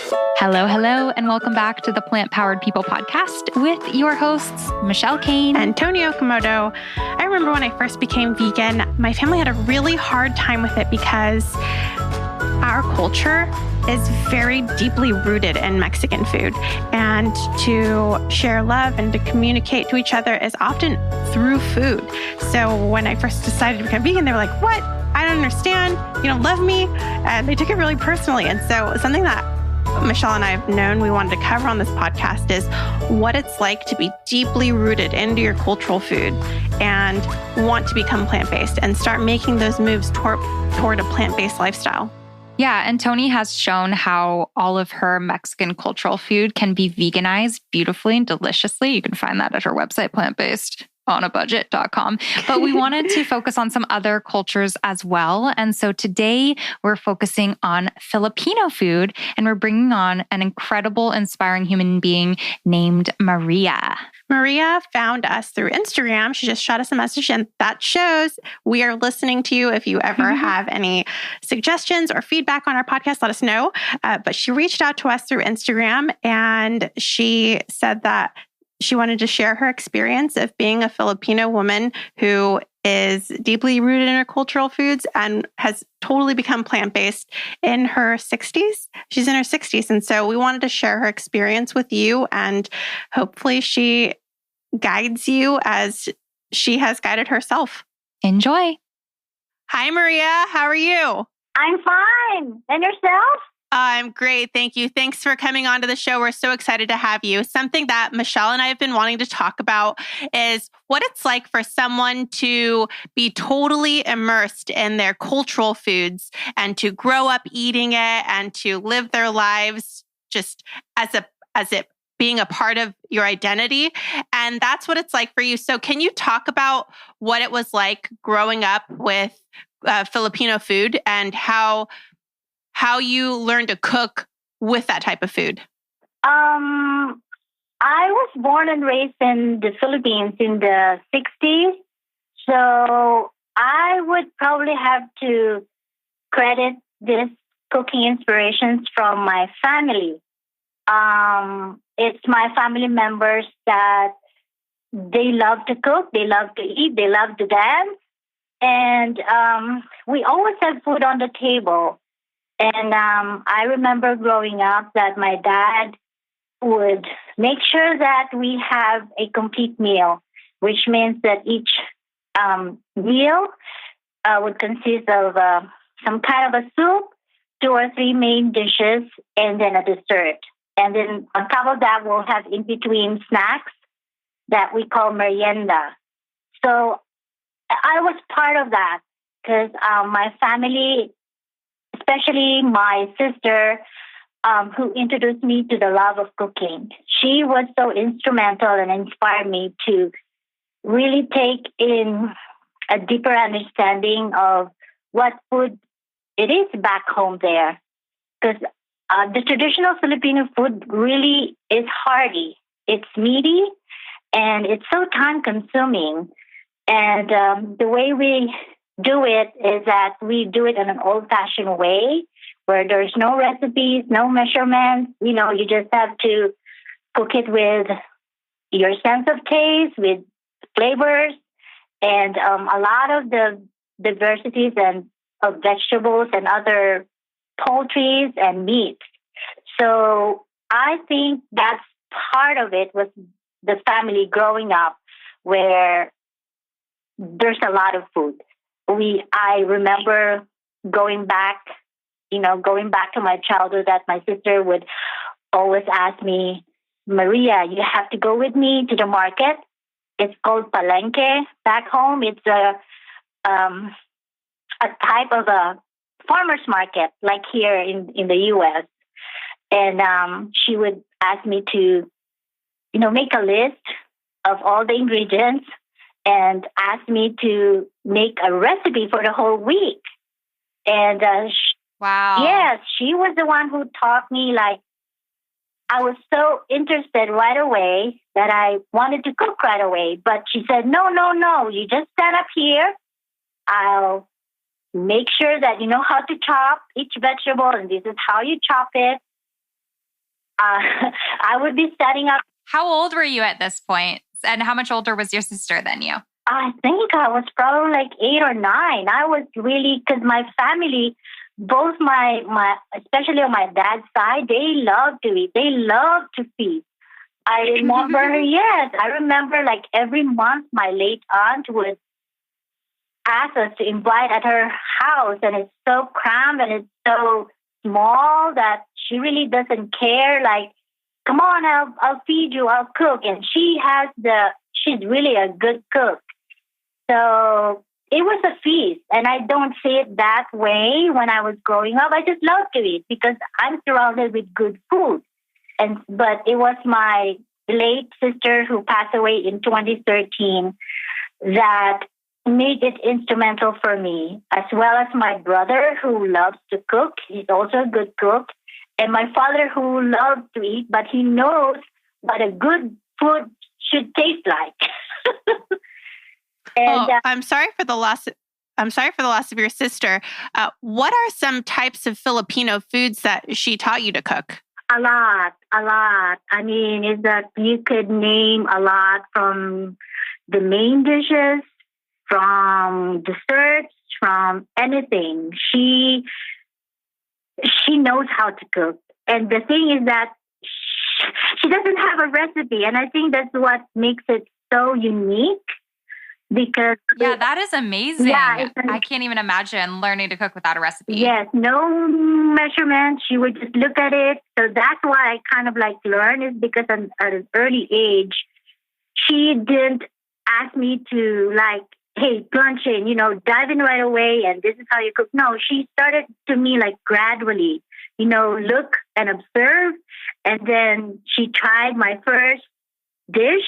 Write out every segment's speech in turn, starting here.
Hello, hello, and welcome back to the Plant Powered People podcast with your hosts, Michelle Kane and Tony Okamoto. I remember when I first became vegan, my family had a really hard time with it because our culture is very deeply rooted in Mexican food. And to share love and to communicate to each other is often through food. So when I first decided to become vegan, they were like, "What? I don't understand. You don't love me." And they took it really personally. And so something that Michelle and I have known we wanted to cover on this podcast is what it's like to be deeply rooted into your cultural food and want to become plant-based and start making those moves toward a plant-based lifestyle. Yeah, and Tony has shown how all of her Mexican cultural food can be veganized beautifully and deliciously. You can find that at her website, plantbasedonabudget.com. But we wanted to focus on some other cultures as well. And so today we're focusing on Filipino food, and we're bringing on an incredible, inspiring human being named Maria. Maria found us through Instagram. She just shot us a message, and that shows we are listening to you. If you ever have any suggestions or feedback on our podcast, let us know. But she reached out to us through Instagram, and she said that she wanted to share her experience of being a Filipino woman who is deeply rooted in her cultural foods and has totally become plant-based in her 60s. She's in her 60s. And so we wanted to share her experience with you, and hopefully she guides you as she has guided herself. Enjoy. Hi, Maria. How are you? I'm fine. And yourself? I'm great. Thank you. Thanks for coming on to the show. We're so excited to have you. Something that Michelle and I have been wanting to talk about is what it's like for someone to be totally immersed in their cultural foods and to grow up eating it and to live their lives just as it being a part of your identity. And that's what it's like for you. So can you talk about what it was like growing up with Filipino food and how you learned to cook with that type of food? I was born and raised in the Philippines in the 60s. So I would probably have to credit this cooking inspirations from my family. It's my family members that they love to cook, they love to eat, they love to dance. And we always have food on the table. And I remember growing up that my dad would make sure that we have a complete meal, which means that each meal would consist of some kind of a soup, 2 or 3 main dishes, and then a dessert. And then on top of that, we'll have in between snacks that we call merienda. So I was part of that because my family, especially my sister, who introduced me to the love of cooking. She was so instrumental and inspired me to really take in a deeper understanding of what food it is back home there. Because the traditional Filipino food really is hearty. It's meaty, and it's so time-consuming. And the way we do it is that we do it in an old-fashioned way where there's no recipes, no measurements. You know, you just have to cook it with your sense of taste, with flavors, and a lot of the diversities and of vegetables and other poultries and meats. So I think that's part of it was the family growing up where there's a lot of food. I remember going back to my childhood that my sister would always ask me, "Maria, you have to go with me to the market. It's called palengke back home. It's a type of a farmer's market like here in the U.S. And she would ask me to, make a list of all the ingredients and ask me to make a recipe for the whole week. And wow. Yes, she was the one who taught me. Like, I was so interested right away that I wanted to cook right away. But she said, no, you just stand up here. I'll make sure that you know how to chop each vegetable, and this is how you chop it. I would be setting up. How old were you at this point? And how much older was your sister than you? I think I was probably like 8 or 9. I was really, because my family, both my especially on my dad's side, they love to eat. They love to feast. I remember, yes, I remember like every month my late aunt would ask us to invite at her house, and it's so cramped and it's so small that she really doesn't care. Like, come on, I'll feed you, I'll cook. And she's really a good cook. So it was a feast, and I don't see it that way when I was growing up. I just love to eat because I'm surrounded with good food. But it was my late sister who passed away in 2013 that made it instrumental for me, as well as my brother who loves to cook. He's also a good cook. And my father who loves to eat, but he knows what a good food should taste like. And I'm sorry for the loss. I'm sorry for the loss of your sister. What are some types of Filipino foods that she taught you to cook? A lot. I mean, is that you could name a lot, from the main dishes, from desserts, from anything. She knows how to cook. And the thing is that she doesn't have a recipe. And I think that's what makes it so unique. Because that is amazing. Yeah, I can't even imagine learning to cook without a recipe. Yes, no measurements. She would just look at it. So that's why I kind of like learn, is because at an early age, she didn't ask me to like, hey, plunge in, dive in right away and this is how you cook. No, she started to me like gradually, look and observe. And then she tried my first dish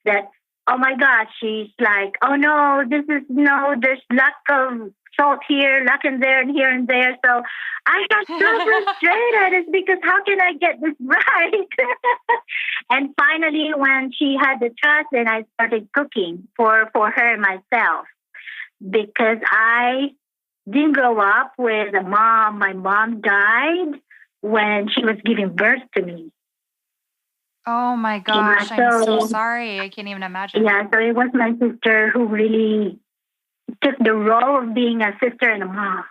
that, oh my gosh, she's like, oh no, there's lack of salt here, lack in there, and here and there. So I got so frustrated. It's because how can I get this right? And finally, when she had the trust, and I started cooking for her and myself, because I didn't grow up with a mom. My mom died when she was giving birth to me. Oh my gosh, I'm so sorry. I can't even imagine. Yeah, so it was my sister who really took the role of being a sister and a mom.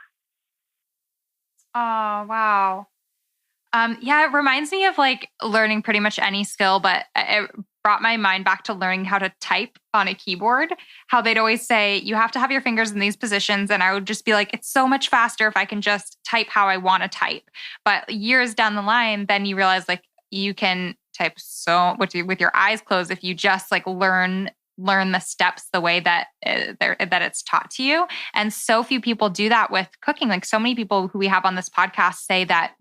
Oh, wow. It reminds me of like learning pretty much any skill, but it brought my mind back to learning how to type on a keyboard, how they'd always say, you have to have your fingers in these positions. And I would just be like, it's so much faster if I can just type how I want to type. But years down the line, then you realize like you can type with your eyes closed if you just like learn the steps the way that that it's taught to you. And so few people do that with cooking. Like so many people who we have on this podcast say that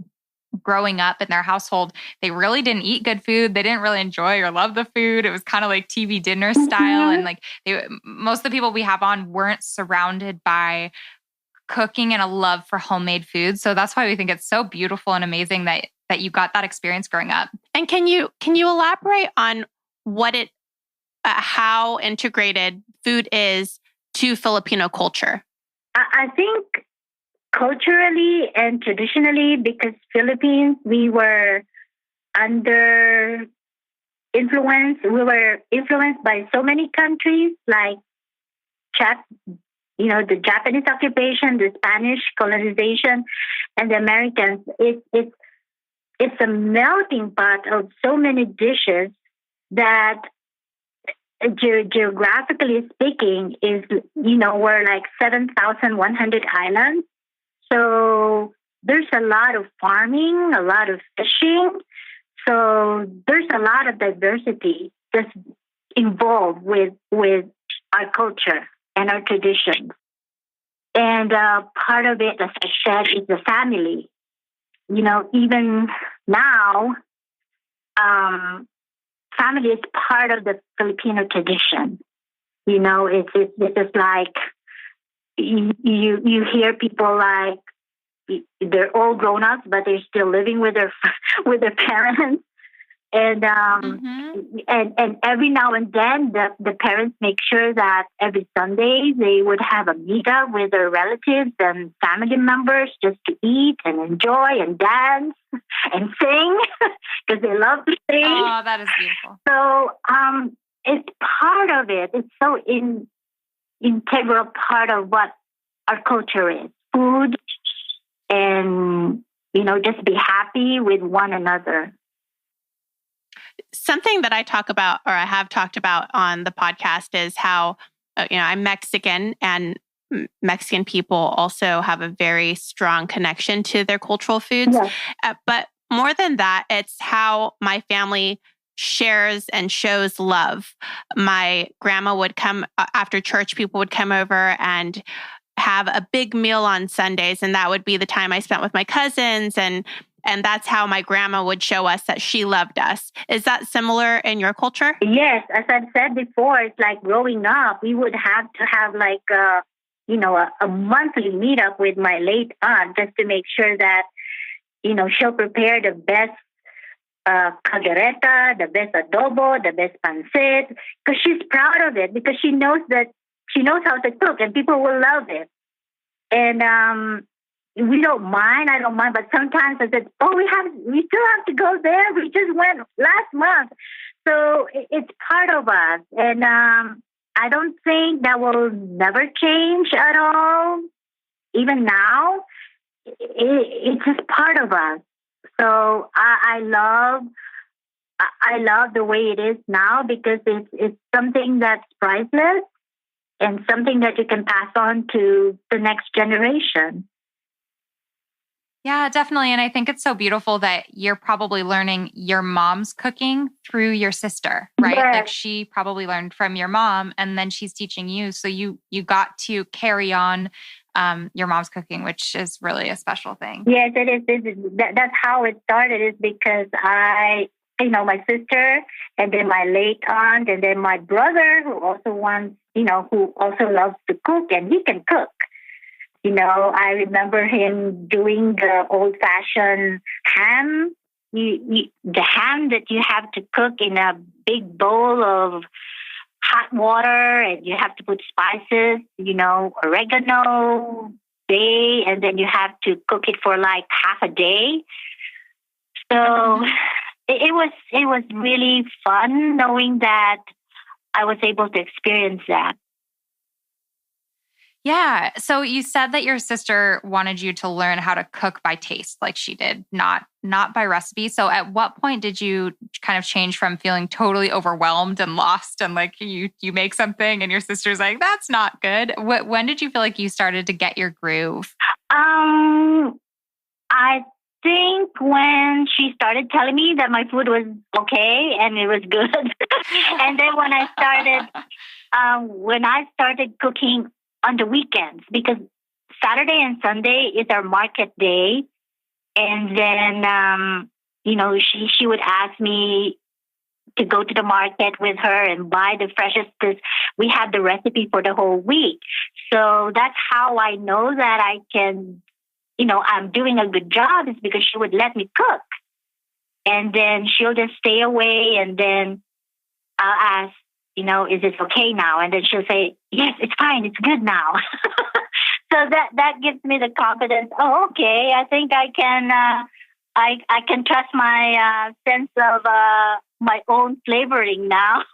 growing up in their household, they really didn't eat good food. They didn't really enjoy or love the food. It was kind of like TV dinner style. And like most of the people we have on weren't surrounded by cooking and a love for homemade food. So that's why we think it's so beautiful and amazing that you got that experience growing up. And can you elaborate on what how integrated food is to Filipino culture? I think culturally and traditionally, because Philippines, we were under influence. We were influenced by so many countries, like the Japanese occupation, the Spanish colonization, and the Americans. It's a melting pot of so many dishes that, geographically speaking, we're like 7,100 islands. So there's a lot of farming, a lot of fishing. So there's a lot of diversity that's involved with our culture and our traditions. And part of it, as I said, is the family. Even now, family is part of the Filipino tradition. It's like you hear people like they're all grown ups, but they're still living with their parents. And and every now and then, the parents make sure that every Sunday they would have a meetup with their relatives and family members just to eat and enjoy and dance and sing, because love to sing. Oh, that is beautiful. So it's part of it. It's so integral part of what our culture is. Food and, just be happy with one another. Something that I talk about, or I have talked about on the podcast, is how, I'm Mexican, and Mexican people also have a very strong connection to their cultural foods. Yes. But more than that, it's how my family shares and shows love. My grandma would come after church, people would come over and have a big meal on Sundays. And that would be the time I spent with my cousins. And that's how my grandma would show us that she loved us. Is that similar in your culture? Yes. As I've said before, it's like growing up, we would have to have like a monthly meetup with my late aunt just to make sure that, she'll prepare the best caldereta, the best adobo, the best pancit, because she's proud of it, because she knows how to cook and people will love it. And we don't mind. I don't mind. But sometimes I said, we still have to go there. We just went last month. So it's part of us. And I don't think that will never change at all. Even now, it's just part of us. So I love the way it is now, because it's something that's priceless and something that you can pass on to the next generation. Yeah, definitely. And I think it's so beautiful that you're probably learning your mom's cooking through your sister, right? Yes. Like she probably learned from your mom and then she's teaching you. So you got to carry on your mom's cooking, which is really a special thing. Yes, it is. That's how it started, is because my sister, and then my late aunt, and then my brother, who also loves to cook, and he can cook. I remember him doing the old-fashioned ham. The ham that you have to cook in a big bowl of hot water, and you have to put spices, oregano, bay, and then you have to cook it for like half a day. So it was really fun knowing that I was able to experience that. Yeah. So you said that your sister wanted you to learn how to cook by taste like she did, not by recipe. So at what point did you kind of change from feeling totally overwhelmed and lost and like you make something and your sister's like, that's not good? When did you feel like you started to get your groove? I think when she started telling me that my food was okay and it was good. And then when I started cooking on the weekends, because Saturday and Sunday is our market day. And then, she would ask me to go to the market with her and buy the freshest, because we have the recipe for the whole week. So that's how I know that I can, I'm doing a good job, is because she would let me cook. And then she'll just stay away, and then I'll ask, is it okay now? And then she'll say, yes, it's fine. It's good now. So that gives me the confidence. Oh, okay. I think I can, I can trust my sense of my own flavoring now.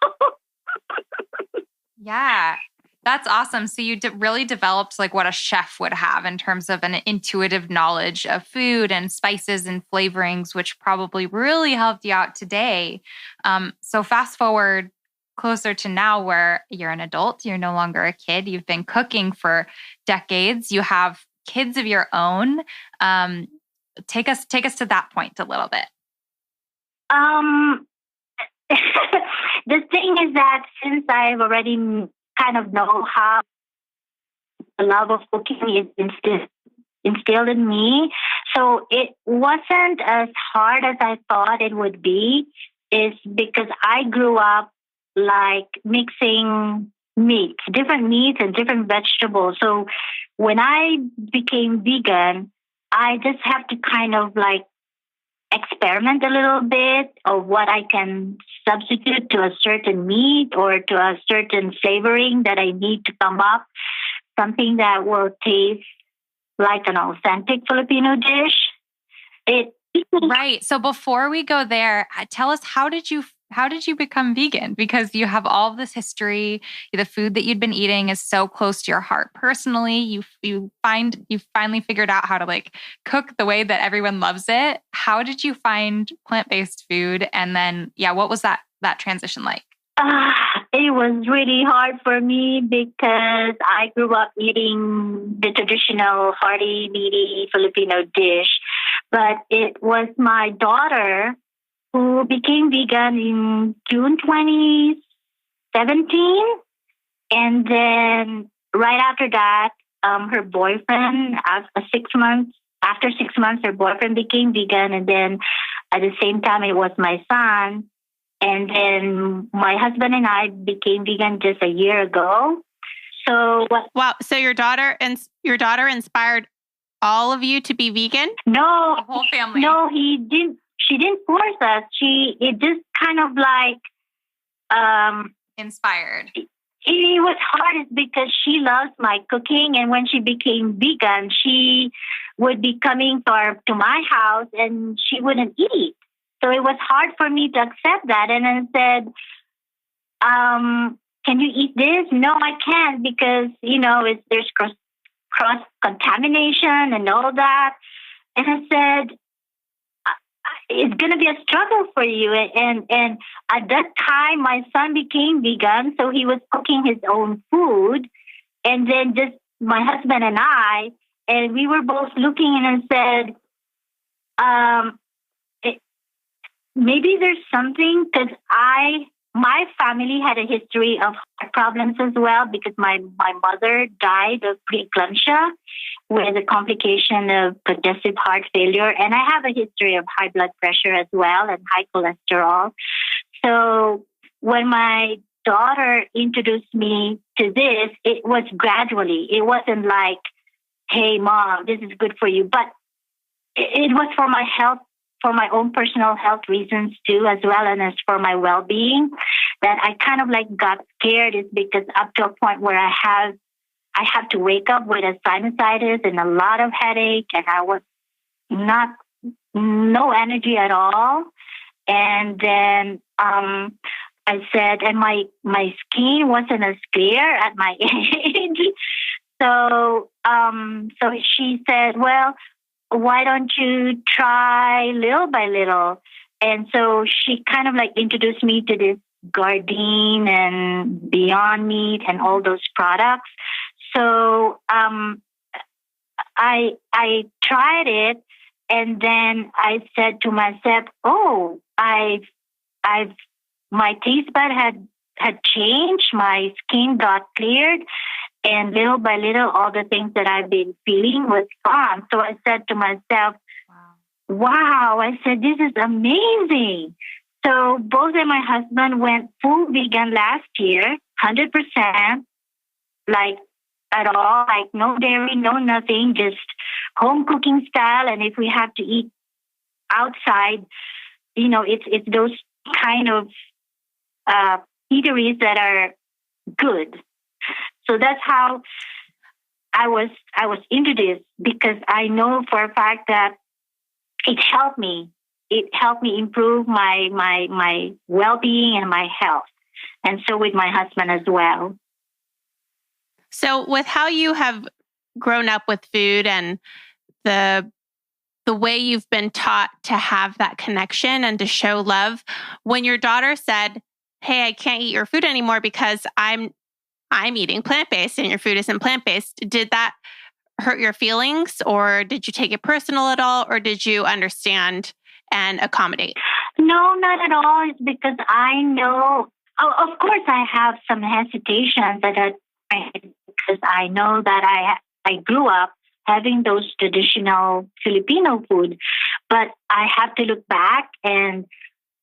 Yeah, that's awesome. So you really developed like what a chef would have in terms of an intuitive knowledge of food and spices and flavorings, which probably really helped you out today. So fast forward closer to now, where you're an adult, you're no longer a kid. You've been cooking for decades. You have kids of your own. Take us to that point a little bit. The thing is that since I've already kind of know how the love of cooking is instilled in me, so it wasn't as hard as I thought it would be, is because I grew up like mixing meats, different meats and different vegetables. So when I became vegan, I just have to kind of like experiment a little bit of what I can substitute to a certain meat or to a certain flavoring that I need to come up, something that will taste like an authentic Filipino dish. Right. So before we go there, tell us, how did you become vegan? Because you have all of this history. The food that you'd been eating is so close to your heart personally. You finally figured out how to like cook the way that everyone loves it. How did you find plant-based food? And then, yeah, what was that transition like? It was really hard for me because I grew up eating the traditional hearty, meaty Filipino dish. But it was my daughter who became vegan in June 2017. And then right after that, her boyfriend, after 6 months, her boyfriend became vegan. And then at the same time, it was my son. And then my husband and I became vegan just a year ago. So wow. So your daughter inspired all of you to be vegan? No, the whole family. No, he didn't. She didn't force us. It just kind of like Inspired. It was hard because she loves my cooking, and when she became vegan, she would be coming to my house, and she wouldn't eat. So it was hard for me to accept that. And I said, can you eat this? No, I can't because, there's cross-contamination and all that. And I said, it's going to be a struggle for you. And at that time, my son became vegan, so he was cooking his own food. And then just my husband and I, and we were both looking and said, maybe there's something because my family had a history of heart problems as well because my mother died of preeclampsia with a complication of congestive heart failure. And I have a history of high blood pressure as well and high cholesterol. So when my daughter introduced me to this, it was gradually. It wasn't like, hey, Mom, this is good for you. But it was for my health, for my own personal health reasons too, as well, and as for my well-being, that I kind of like got scared is because up to a point where I have to wake up with a sinusitis and a lot of headache, and I was no energy at all. And then I said, and my skin wasn't as clear at my age. So she said, well, why don't you try little by little? And so she kind of like introduced me to this Gardein and Beyond Meat and all those products. So I tried it, and then I said to myself, "Oh, my taste bud had changed. My skin got cleared." And little by little, all the things that I've been feeling was gone. So I said to myself, wow, I said, this is amazing. So both and my husband went full vegan last year, 100%, like at all, like no dairy, no nothing, just home cooking style. And if we have to eat outside, it's those kind of eateries that are good. So that's how I was into this, because I know for a fact that it helped me. It helped me improve my well-being and my health. And so with my husband as well. So with how you have grown up with food and the way you've been taught to have that connection and to show love, when your daughter said, hey, I can't eat your food anymore because I'm eating plant-based and your food isn't plant-based, did that hurt your feelings, or did you take it personal at all, or did you understand and accommodate? No, not at all. It's because I know, of course, I have some hesitations because I know that I grew up having those traditional Filipino food, but I have to look back, and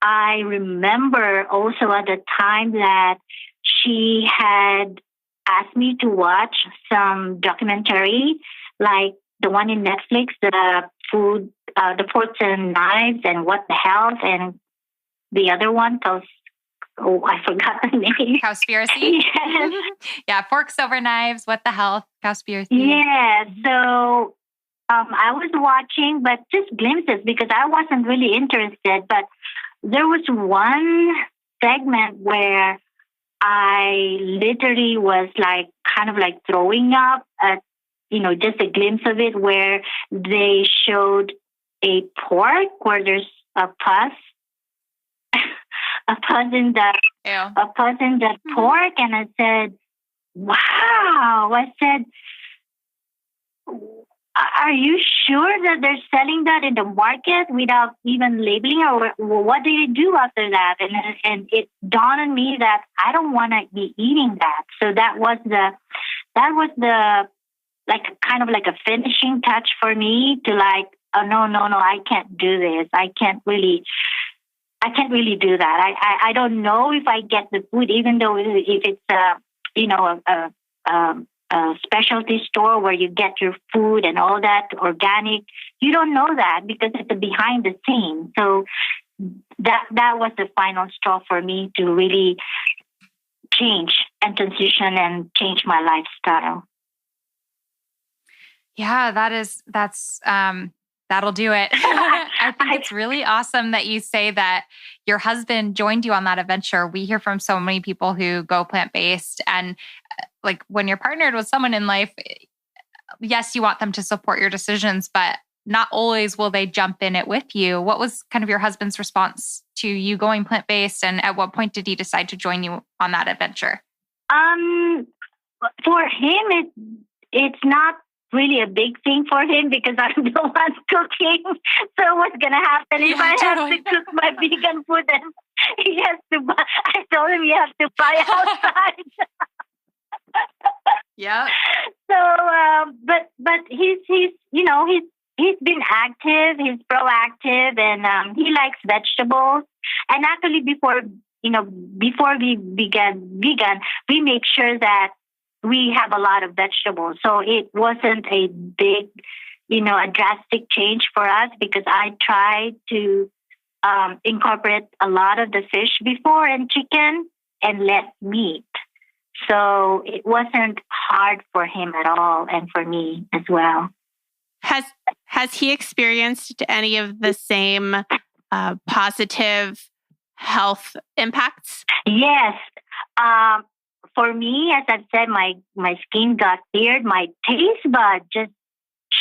I remember also at the time that she had asked me to watch some documentary, like the one in Netflix, the Forks and Knives and What the Health, and the other one called, I forgot the name. Cowspiracy? Yes. Yeah, Forks Over Knives, What the Health, Cowspiracy. Yeah, so I was watching, but just glimpses because I wasn't really interested. But there was one segment where I literally was like kind of like throwing up at, just a glimpse of it where they showed a pork where there's a pus, a pus in the, Ew. a pus in the pork. And I said, wow. I said, are you sure that they're selling that in the market without even labeling, or what do you do after that? And it dawned on me that I don't want to be eating that. So that was the like kind of like a finishing touch for me to like, oh no, I can't do this. I can't really do that. I don't know if I get the food, even though if it's a specialty store where you get your food and all that organic. You don't know that because it's a behind the scenes. So that was the final straw for me to really change and transition and change my lifestyle. Yeah, that'll do it. I think it's really awesome that you say that your husband joined you on that adventure. We hear from so many people who go plant-based, and like when you're partnered with someone in life, yes, you want them to support your decisions, but not always will they jump in it with you. What was kind of your husband's response to you going plant-based, and at what point did he decide to join you on that adventure? For him, it's not really a big thing for him because I'm the one cooking. So what's gonna happen if I have to cook my vegan food? Then he has to buy. I told him you have to buy outside. Yeah. So, but he's been active. He's proactive, and he likes vegetables. And actually, before we began vegan, we make sure that we have a lot of vegetables. So it wasn't a big, a drastic change for us because I tried to incorporate a lot of the fish before and chicken and less meat. So it wasn't hard for him at all, and for me as well. Has he experienced any of the same positive health impacts? Yes. For me, as I've said, my skin got cleared. My taste bud just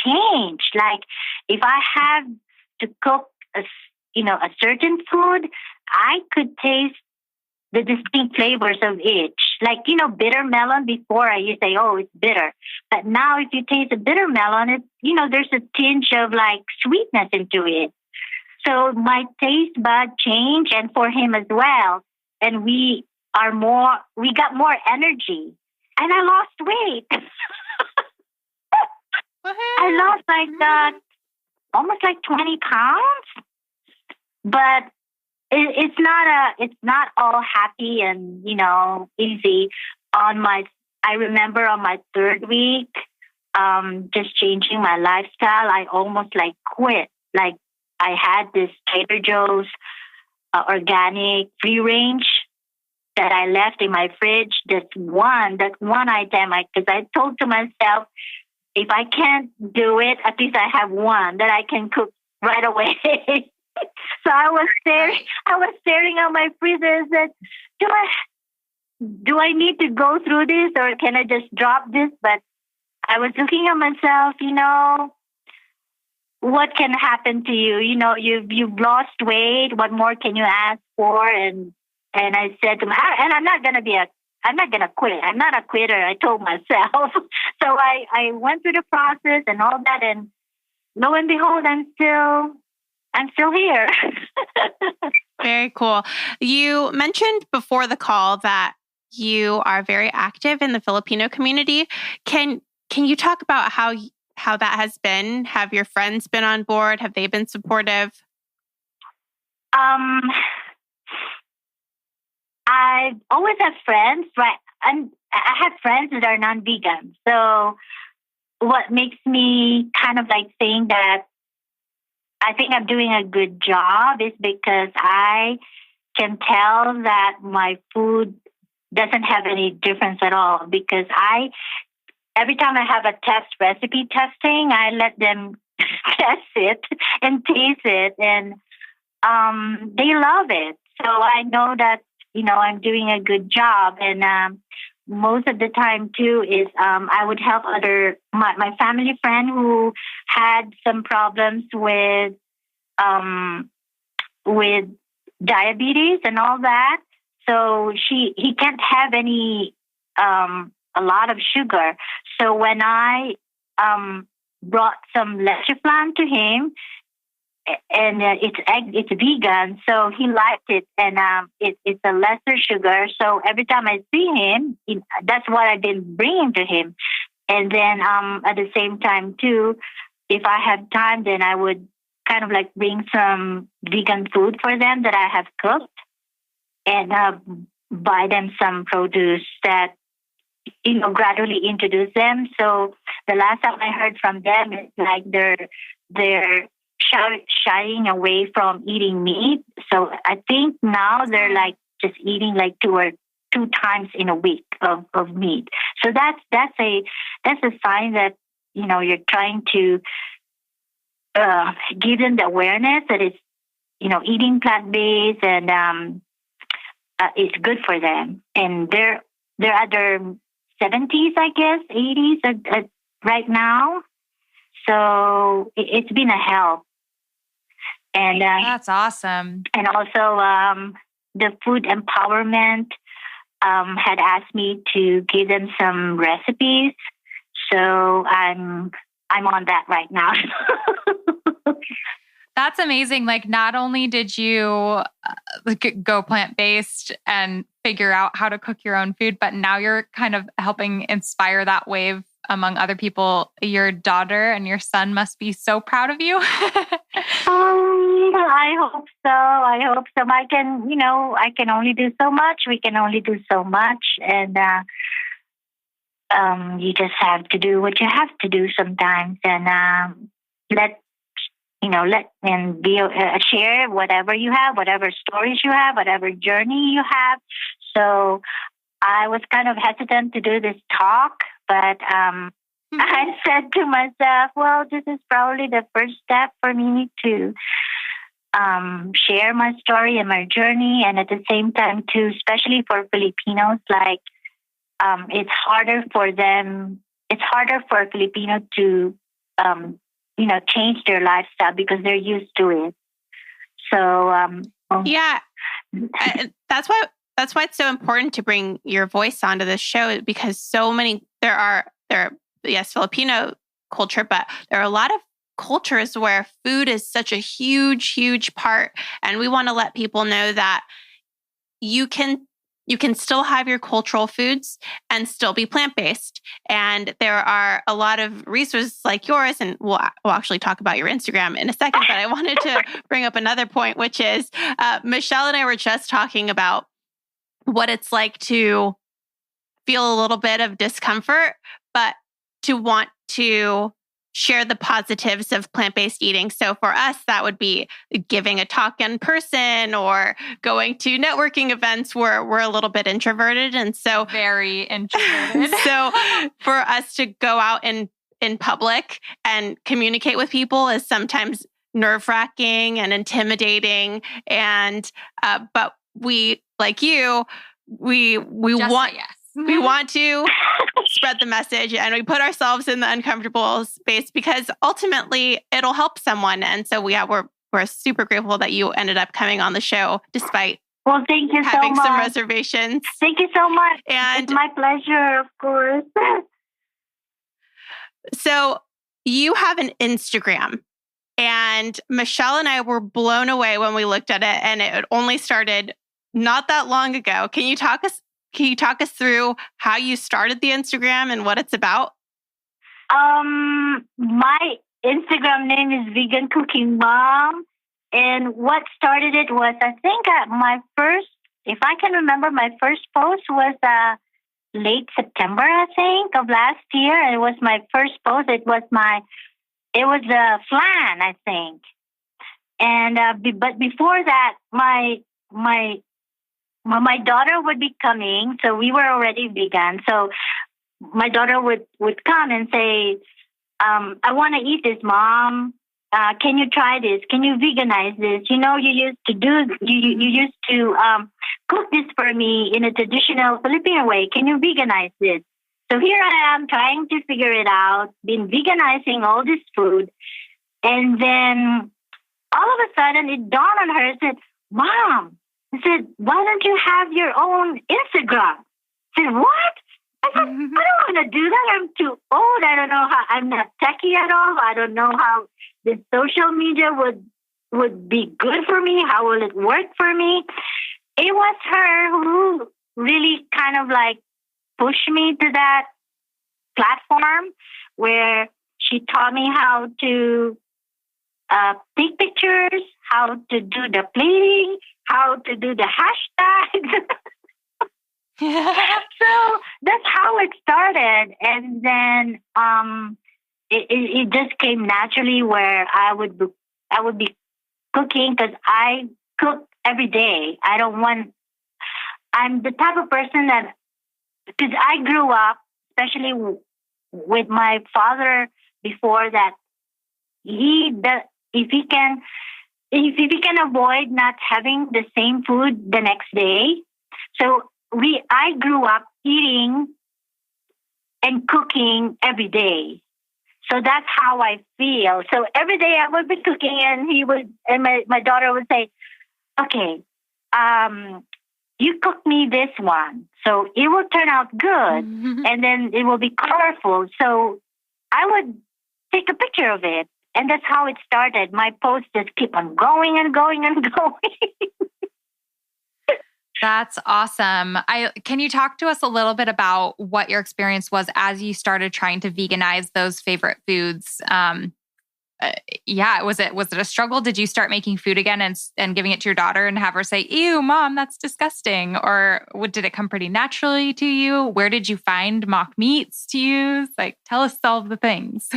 changed. Like if I have to cook a certain food, I could taste the distinct flavors of each. Like, bitter melon, before I used to say, oh, it's bitter. But now if you taste a bitter melon, it's, there's a tinge of like sweetness into it. So my taste bud changed, and for him as well. And we got more energy. And I lost weight. I lost almost like 20 pounds. But it's not all happy and, easy. I remember on my third week, just changing my lifestyle, I almost like quit. Like I had this Trader Joe's organic free range that I left in my fridge. That one item, because I told to myself, if I can't do it, at least I have one that I can cook right away. So I was staring at my freezer and said, do I need to go through this, or can I just drop this? But I was looking at myself, what can happen to you? You've lost weight. What more can you ask for? And I said to myself, and I'm not gonna quit. I'm not a quitter. I told myself. So I went through the process and all that, and lo and behold, I'm still here. Very cool. You mentioned before the call that you are very active in the Filipino community. Can you talk about how that has been? Have your friends been on board? Have they been supportive? I always have friends, right? And I have friends that are non-vegan. So what makes me kind of like think that I think I'm doing a good job is because I can tell that my food doesn't have any difference at all, because I every time I have a test recipe testing, I let them test it and taste it, and they love it. So I know that I'm doing a good job, and most of the time too is I would help my family friend who had some problems with diabetes and all that. So he can't have any a lot of sugar. So when I brought some leche flan to him, and it's vegan, so he liked it, and it's a lesser sugar. So every time I see him, that's what I've been bringing to him. And then at the same time too, if I have time, then I would kind of like bring some vegan food for them that I have cooked, and buy them some produce that gradually introduce them. So the last time I heard from them, it's like they're shying away from eating meat. So I think now they're like just eating like two times in a week of meat. So that's a sign that you're trying to give them the awareness that it's eating plant based, and it's good for them. And they're at their 70s, I guess, 80s right now. So it's been a help. And that's awesome. And also, the Food Empowerment had asked me to give them some recipes, so I'm on that right now. That's amazing. Like, not only did you go plant-based and figure out how to cook your own food, but now you're kind of helping inspire that wave among other people. Your daughter and your son must be so proud of you. I hope so. I can only do so much. We can only do so much. And you just have to do what you have to do sometimes, and let and be share whatever you have, whatever stories you have, whatever journey you have. So I was kind of hesitant to do this talk, but I said to myself, well, this is probably the first step for me to share my story and my journey. And at the same time too, especially for Filipinos, like it's harder for a Filipino to change their lifestyle because they're used to it. So yeah, that's why it's so important to bring your voice onto this show, because so many yes, Filipino culture, but there are a lot of cultures where food is such a huge part, and we want to let people know that you can still have your cultural foods and still be plant-based. And there are a lot of resources like yours, and we'll actually talk about your Instagram in a second, but I wanted to bring up another point, which is Michelle and I were just talking about what it's like to feel a little bit of discomfort, but to want to share the positives of plant-based eating. So for us, that would be giving a talk in person or going to networking events where we're a little bit introverted. And so very introverted. So for us to go out in public and communicate with people is sometimes nerve-wracking and intimidating. And, but we, like you, we want, yes. We want to spread the message, and we put ourselves in the uncomfortable space because ultimately it'll help someone. And so we're super grateful that you ended up coming on the show despite thank you having so much. Some reservations. Thank you so much. And it's my pleasure, of course. So you have an Instagram, and Michelle and I were blown away when we looked at it, and it only started not that long ago. Can you talk us through how you started the Instagram and what it's about? My Instagram name is Vegan Cooking Mom. And what started it was, I think if I can remember, my first post was late September, I think, of last year. And it was my first post. It was a flan, I think. And, but before that, my daughter would be coming, so we were already vegan. So my daughter would come and say, I want to eat this, Mom. Can you try this? Can you veganize this? You used to cook this for me in a traditional Filipino way. Can you veganize this? So here I am trying to figure it out, been veganizing all this food. And then all of a sudden it dawned on her, said, Mom, I said, why don't you have your own Instagram? I said, what? I said, I don't want to do that. I'm too old. I don't know how, I'm not techie at all. I don't know how the social media would be good for me. How will it work for me? It was her who really kind of like pushed me to that platform where she taught me how to take pictures, how to do the plating, how to do the hashtags. So that's how it started. And then it just came naturally where I would be cooking because I cook every day. I'm the type of person that, because I grew up, especially with my father before that, if he can avoid not having the same food the next day. So I grew up eating and cooking every day. So that's how I feel. So every day I would be cooking and my daughter would say, okay, you cook me this one. So it will turn out good and then it will be colorful. So I would take a picture of it. And that's how it started. My posts just keep on going and going and going. That's awesome. Can you talk to us a little bit about what your experience was as you started trying to veganize those favorite foods? Was it a struggle? Did you start making food again and giving it to your daughter and have her say, "Ew, Mom, that's disgusting"? Or did it come pretty naturally to you? Where did you find mock meats to use? Like, tell us all of the things.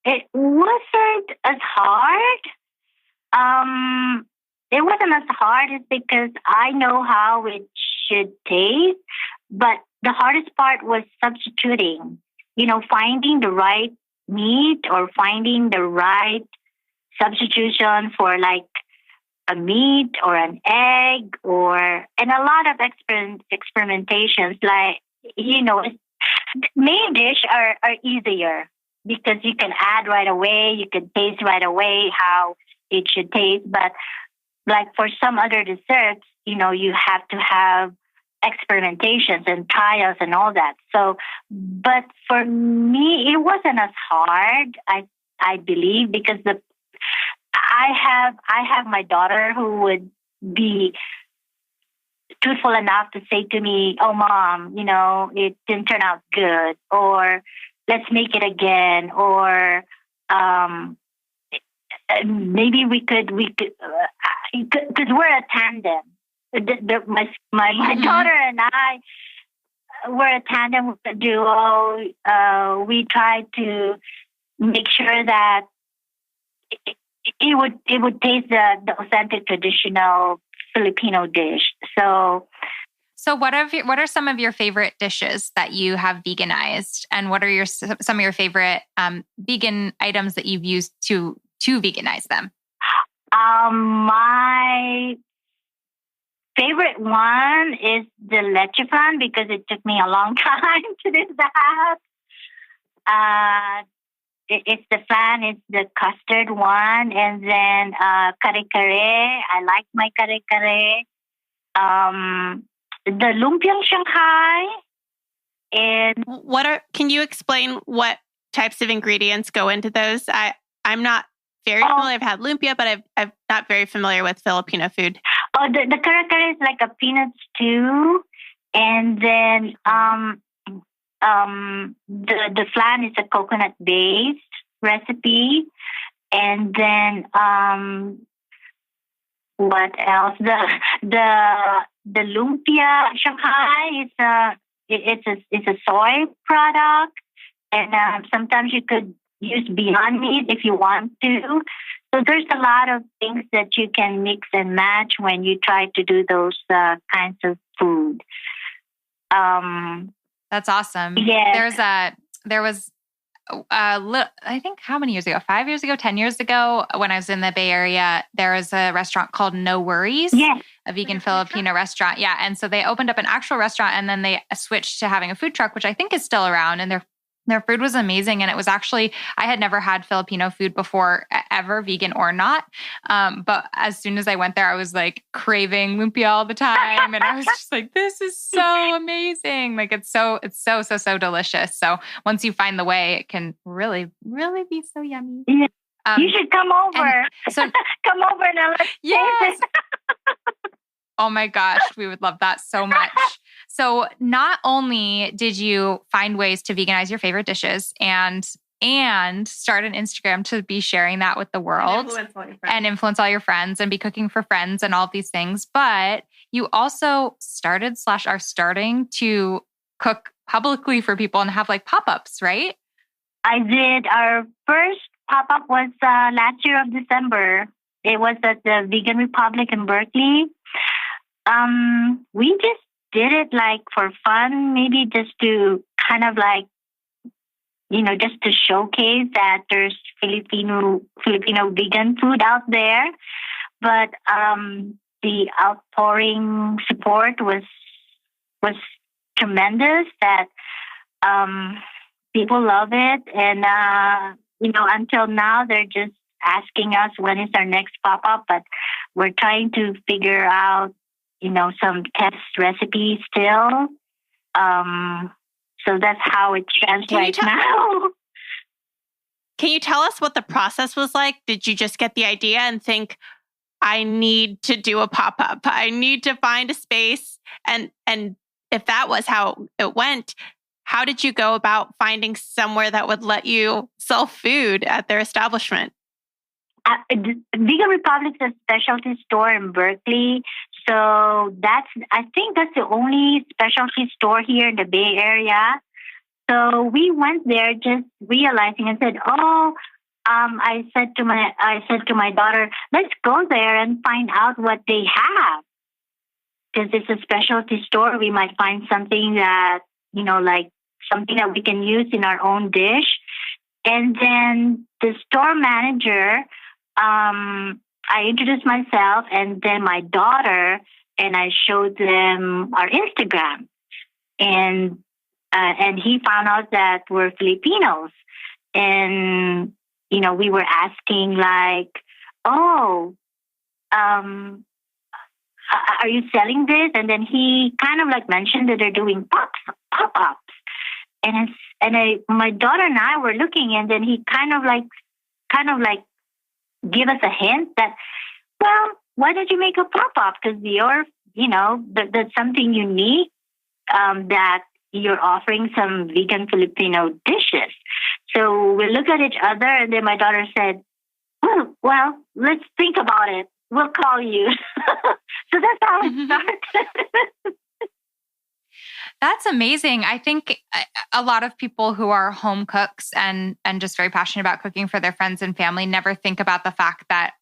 It wasn't as hard. It wasn't as hard as because I know how it should taste, but the hardest part was substituting, finding the right meat or finding the right substitution for like a meat or an egg and a lot of experimentations, like, main dish are easier because you can add right away, you can taste right away how it should taste. But like for some other desserts, you have to have experimentations and trials and all that. So, but for me, it wasn't as hard, I believe, because I have my daughter who would be truthful enough to say to me, "Oh, Mom, it didn't turn out good," or "Let's make it again," or maybe we could, because we're a tandem. My daughter and I, we're a tandem, a duo. We try to make sure that it would taste the authentic traditional Filipino dish. So what are some of your favorite dishes that you have veganized, and what are some of your favorite vegan items that you've used to veganize them? My favorite one is the leche flan because it took me a long time to do that. It's the flan, it's the custard one, and then kare-kare. I like my kare-kare. The lumpiang Shanghai. And can you explain what types of ingredients go into those? I'm not very familiar. I've had lumpia, but I'm not very familiar with Filipino food. Oh, the kare-kare is like a peanut stew, and then the flan is a coconut-based recipe, and then what else? The lumpia Shanghai is a soy product, and sometimes you could use Beyond Meat if you want to. So there's a lot of things that you can mix and match when you try to do those kinds of food. That's awesome. Yeah. There was I think how many years ago? 5 years ago, 10 years ago, when I was in the Bay Area, there was a restaurant called No Worries, Yes. a vegan Filipino restaurant. Yeah. And so they opened up an actual restaurant and then they switched to having a food truck, which I think is still around. And their food was amazing. And it was actually, I had never had Filipino food before, ever, vegan or not. But as soon as I went there, I was like craving lumpia all the time. And I was just like, this is so amazing. Like it's so delicious. So once you find the way, it can really, really be so yummy. Yeah. You should come over. So come over and I'll yes. Oh my gosh, we would love that so much. So not only did you find ways to veganize your favorite dishes and start an Instagram to be sharing that with the world and influence all your friends and be cooking for friends and all of these things, but you also are starting to cook publicly for people and have like pop-ups, right? I did. Our first pop-up was last year of December. It was at the Vegan Republic in Berkeley. We just did it like for fun, maybe just to kind of like, just to showcase that there's Filipino vegan food out there. But the outpouring support was tremendous. That people love it, and until now they're just asking us when is our next pop up. But we're trying to figure out some test recipes still. So that's how it stands right now. Can you tell us what the process was like? Did you just get the idea and think, I need to do a pop-up. I need to find a space. And if that was how it went, how did you go about finding somewhere that would let you sell food at their establishment? Vegan Republic is a specialty store in Berkeley. So I think that's the only specialty store here in the Bay Area. So we went there just realizing and said, I said to my daughter, let's go there and find out what they have. Because it's a specialty store, we might find something that, like something that we can use in our own dish. And then the store manager, I introduced myself and then my daughter, and I showed them our Instagram. And he found out that we're Filipinos. And, we were asking like, are you selling this? And then he kind of like mentioned that they're doing pop-ups. And my daughter and I were looking, and then he kind of like give us a hint that, well, why don't you make a pop-up? Because that's something unique, that you're offering some vegan Filipino dishes. So we look at each other, and then my daughter said, oh, well, let's think about it. We'll call you. So that's how it started. That's amazing. I think a lot of people who are home cooks and just very passionate about cooking for their friends and family never think about the fact that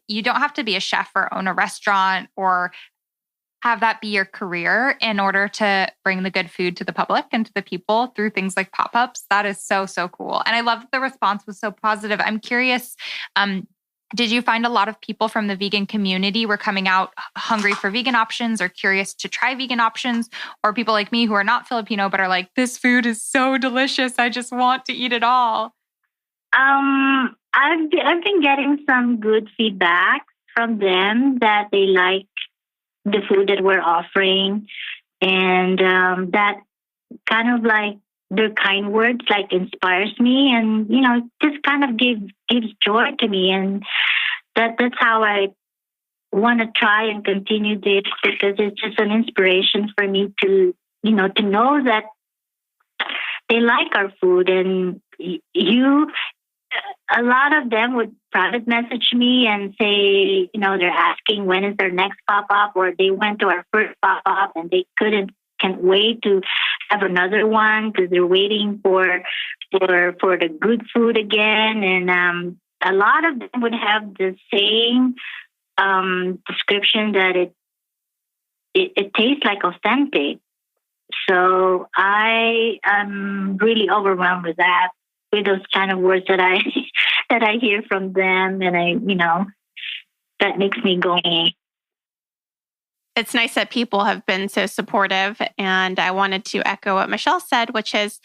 you don't have to be a chef or own a restaurant or have that be your career in order to bring the good food to the public and to the people through things like pop-ups. That is so, so cool. And I love that the response was so positive. I'm curious, did you find a lot of people from the vegan community were coming out hungry for vegan options or curious to try vegan options, or people like me who are not Filipino but are like, this food is so delicious, I just want to eat it all? I've been getting some good feedback from them that they like the food that we're offering, and that kind of like their kind words like inspires me, and just kind of gives joy to me, and that's how I want to try and continue this, because it's just an inspiration for me to know that they like our food. And a lot of them would private message me and say, they're asking when is their next pop-up, or they went to our first pop-up and they can't wait to have another one because they're waiting for the good food again. And a lot of them would have the same description that it tastes like authentic. So I am really overwhelmed with that, with those kind of words that I that I hear from them, and that makes me go. It's nice that people have been so supportive, and I wanted to echo what Michelle said, which is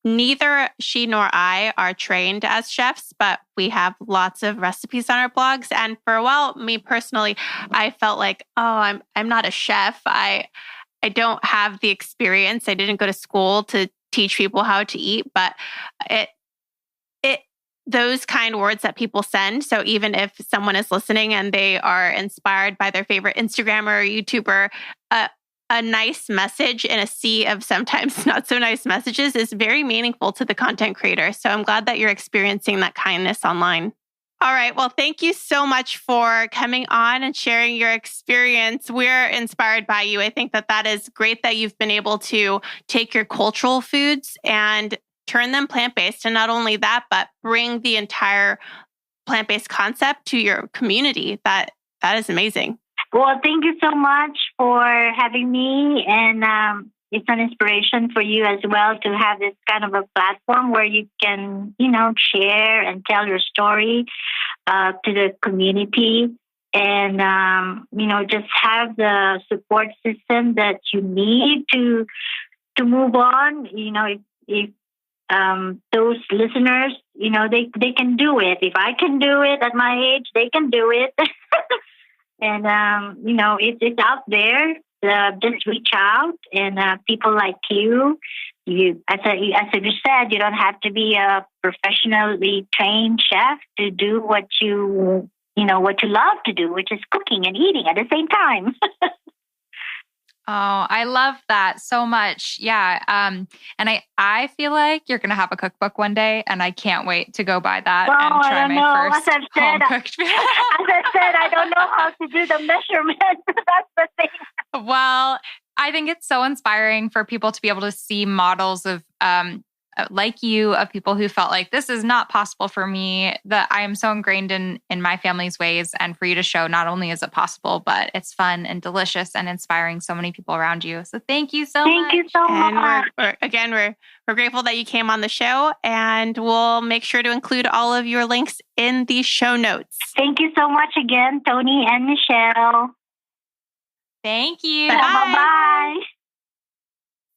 neither she nor I are trained as chefs, but we have lots of recipes on our blogs. And for a while, me personally, I felt like, oh, I'm not a chef. I don't have the experience. I didn't go to school to teach people how to eat, but those kind words that people send. So even if someone is listening and they are inspired by their favorite Instagrammer or YouTuber, a nice message in a sea of sometimes not so nice messages is very meaningful to the content creator. So I'm glad that you're experiencing that kindness online. All right. Well, thank you so much for coming on and sharing your experience. We're inspired by you. I think that is great that you've been able to take your cultural foods and turn them plant-based. And not only that, but bring the entire plant-based concept to your community. That is amazing. Well, thank you so much for having me. And it's an inspiration for you as well to have this kind of a platform where you can, share and tell your story to the community, and, just have the support system that you need to move on. If those listeners, they can do it. If I can do it at my age, they can do it. And, it's out there. Just reach out, and people like you, as you said, you don't have to be a professionally trained chef to do what you love to do, which is cooking and eating at the same time. Oh, I love that so much. Yeah. And I feel like you're going to have a cookbook one day, and I can't wait to go buy that and try my first home-cooked meal. As I said, I don't know how to do the measurements. That's the thing. Well, I think it's so inspiring for people to be able to see models of like you, of people who felt like this is not possible for me, that I am so ingrained in my family's ways, and for you to show not only is it possible, but it's fun and delicious and inspiring so many people around you. So thank you so much. Thank you so much. And we're grateful that you came on the show, and we'll make sure to include all of your links in the show notes. Thank you so much again, Tony and Michelle. Thank you. Bye-bye.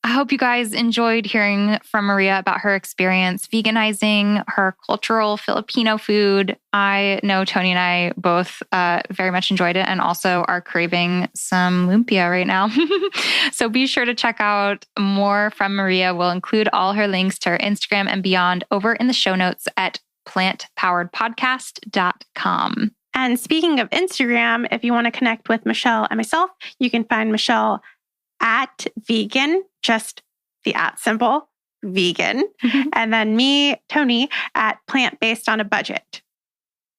I hope you guys enjoyed hearing from Maria about her experience veganizing her cultural Filipino food. I know Tony and I both very much enjoyed it, and also are craving some lumpia right now. So be sure to check out more from Maria. We'll include all her links to her Instagram and beyond over in the show notes at plantpoweredpodcast.com. And speaking of Instagram, if you want to connect with Michelle and myself, you can find Michelle at vegan, just the @ symbol, vegan. And then me, Tony, at plant-based on a budget.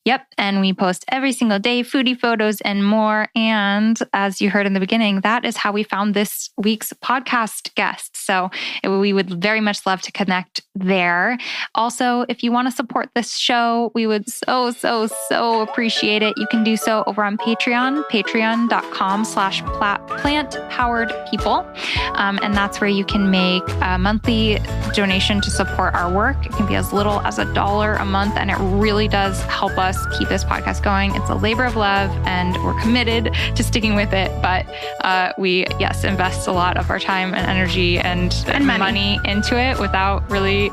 Yep. And we post every single day, foodie photos and more. And as you heard in the beginning, that is how we found this week's podcast guest. So we would very much love to connect there. Also, if you want to support this show, we would so appreciate it. You can do so over on Patreon, patreon.com/plantpoweredpeople. And that's where you can make a monthly donation to support our work. It can be as little as $1 a month, and it really does help us keep this podcast going. It's a labor of love, and we're committed to sticking with it. But we, invest a lot of our time and energy and money into it without really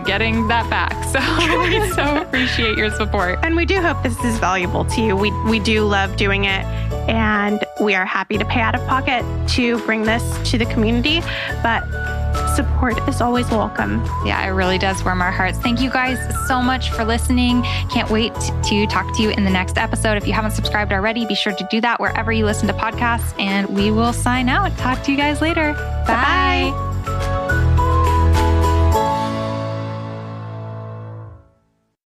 getting that back. So we so appreciate your support. And we do hope this is valuable to you. We do love doing it, and we are happy to pay out of pocket to bring this to the community. But support is always welcome. Yeah, it really does warm our hearts. Thank you guys so much for listening. Can't wait to talk to you in the next episode. If you haven't subscribed already, be sure to do that wherever you listen to podcasts, and we will sign out. Talk to you guys later. Bye. Bye.